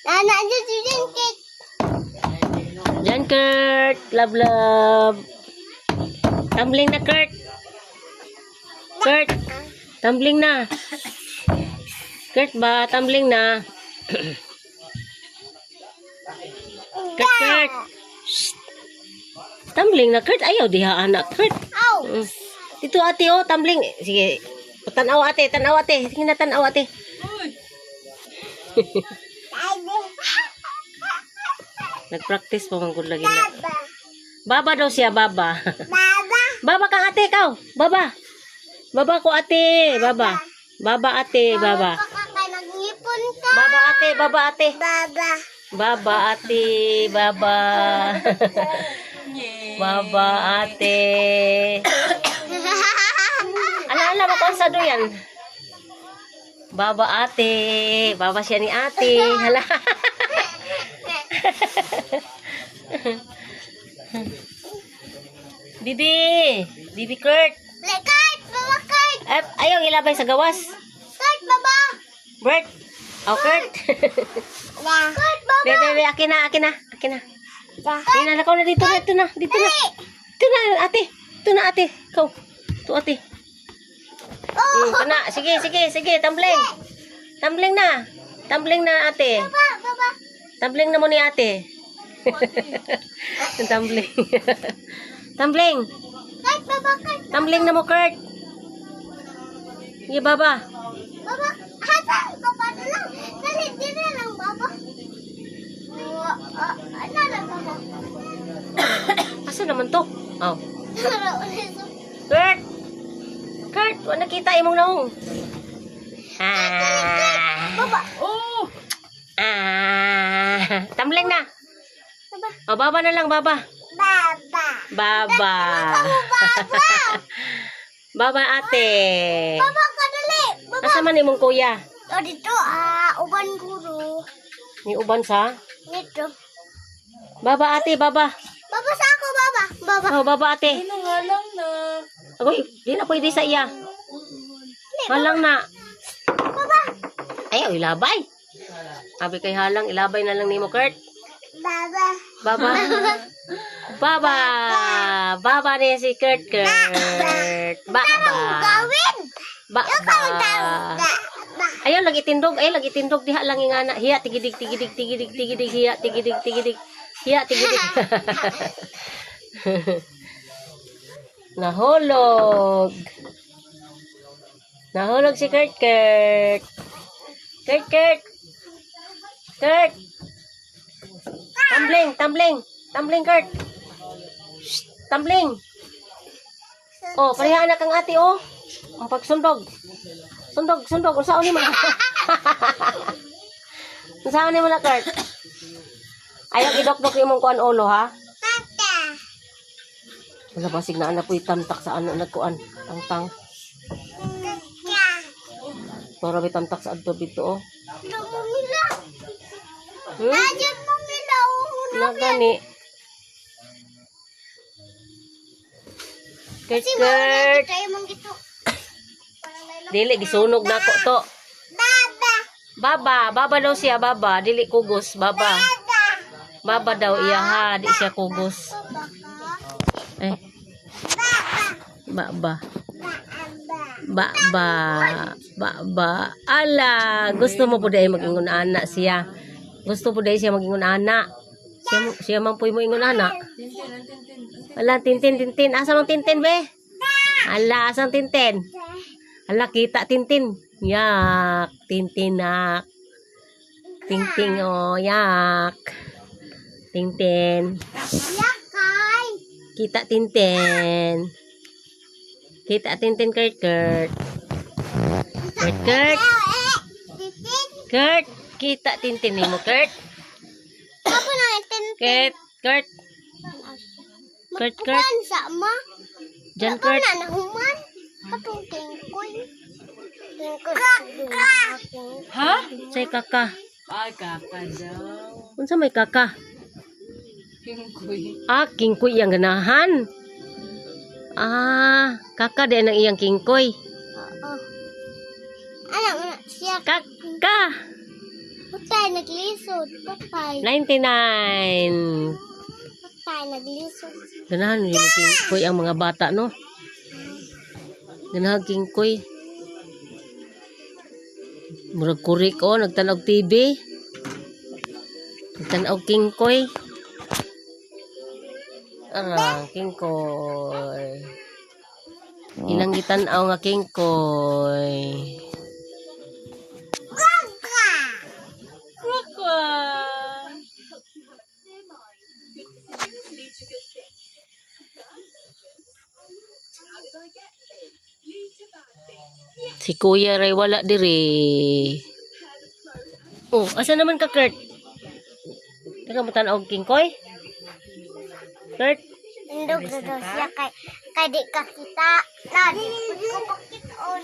Anak dia Jan Kurt. Jan Kurt, love. Tumbling na Kurt. Kurt, tumbling na. Kurt ba, tumbling na. Kurt. Shh. Tumbling na Kurt, ayaw diha anak Kurt. Ow. Dito ate oh, tumbling. Sige. Tanaw ate. Sige na tanaw ate. Nag-practice pa manggod lagi na. Baba daw siya, baba. Baba kang ate, ikaw. Baba. Baba ko ate, baba. Baba ate, baba. Nag-ngipon ka. Baba ate, baba ate. Baba. Baba ate, baba. Baba ate. Ala, makonsado yan. Baba ate. Baba siya ni ate. Hala. Bibi Kurt. Kurt, baba Kurt. Ayaw ilabay sa gawas. Kurt, baba. Bert. Oh, Kurt. Kurt, baba. Bebe, akin na. Inalakaw na dito na. Dito na, ate. Ito na, ate. Ikaw. Ito, ate. Ito na. Sige. Tumbling na, ate. Baba. Tumbling na mo ni ate. Tumbling. Kurt, baba Kurt. Tumbling na mo, Kurt. Sige, baba. Baba, hasan ka pa na lang. Dali, di na lang, baba. Ano lang, baba? Asa naman to? Oh. Kurt, wala nakita imong naong. Baba. Tumbling na. Baba. Oh, baba na lang, baba. Baba. Baba ate. Baba ka dali. Baba. Asa man imong kuya? O dito, uban guru. Ni uban sa? Dito. Baba ate, baba. Baba sa ako, baba. Baba. Oh, baba ate. Ano nga lang na. Agoy, di na pwede sa iya. Halang na. Baba. Ayaw, ilabay. Sabi kay halang, ilabay na lang ni mo, Kurt. Baba. Baba. Baba niya si Kurt. Gawin. Ayaw, lagi tindog. Diha lang yung anak. Hiya, tigidig. Hiya, tigidig. Nahulog si Kurt. Tumbling, Kurt. Shh, tumbling. Oh, pareha anak kang ate, oh. Ang pagsundog. Sundog. Unsaon ni mo na? Unsaon ni mo na, Kurt? Ayaw idok-dok imong kuan ulo, ha? Tata. Wala basig na anak po'y tamtak sa ano nagkuan. Tang. Para may tamtak sa adto dito, oh. Mumila. Hmm? Ayan mumila. Nagani. Kurt. Tayo mong gito. Dili, gisunog na ko to. Baba. Baba daw siya, baba. Dili kugos, baba. Baba daw iya, ha. Di siya kugos. Eh. Baba. Ala, gusto mo po dahil mag-ingon anak siya. Gusto po dahil siya mag-ingon anak. Siya man po mo ingon anak. Ala, tintin. Asa mong tintin, be? Ala, asang tintin? Ala, kita tintin. Yak. Tintinak. Tinting, oh, yak. Tintin. Yakay. Kita tintin. Kurt. Kurt, kita tintin ni mo, Kurt. Apa na itin? Kurt. Magkuhan sa ama. Jan Kurt. Wala na human. Katong tingkoy. Ha? Say kaka. Ay, kaka daw. Unsa may kaka? Kingkoy. Kingkoy yang ganahan. Kaka din ang iyang kingkoy. Oo. Anak mo na siya. Kaka. Patay, naglisod. Patay. 99. Patay, naglisod. Ganahan yung kingkoy ang mga bata, no? Ganahan kingkoy. Murag kurik, oh. Nagtanaw TV. Nagtanaw kingkoy. Kingkoy. Ilang gitanaw nga kingkoy. Kukwa. Si Kuya Ray wala diri. Oh, asa naman ka, Kurt? Teka mo tanaw kingkoy? Kurt? Indog na daw siya kay di ka kita. Na, di ko pakit on.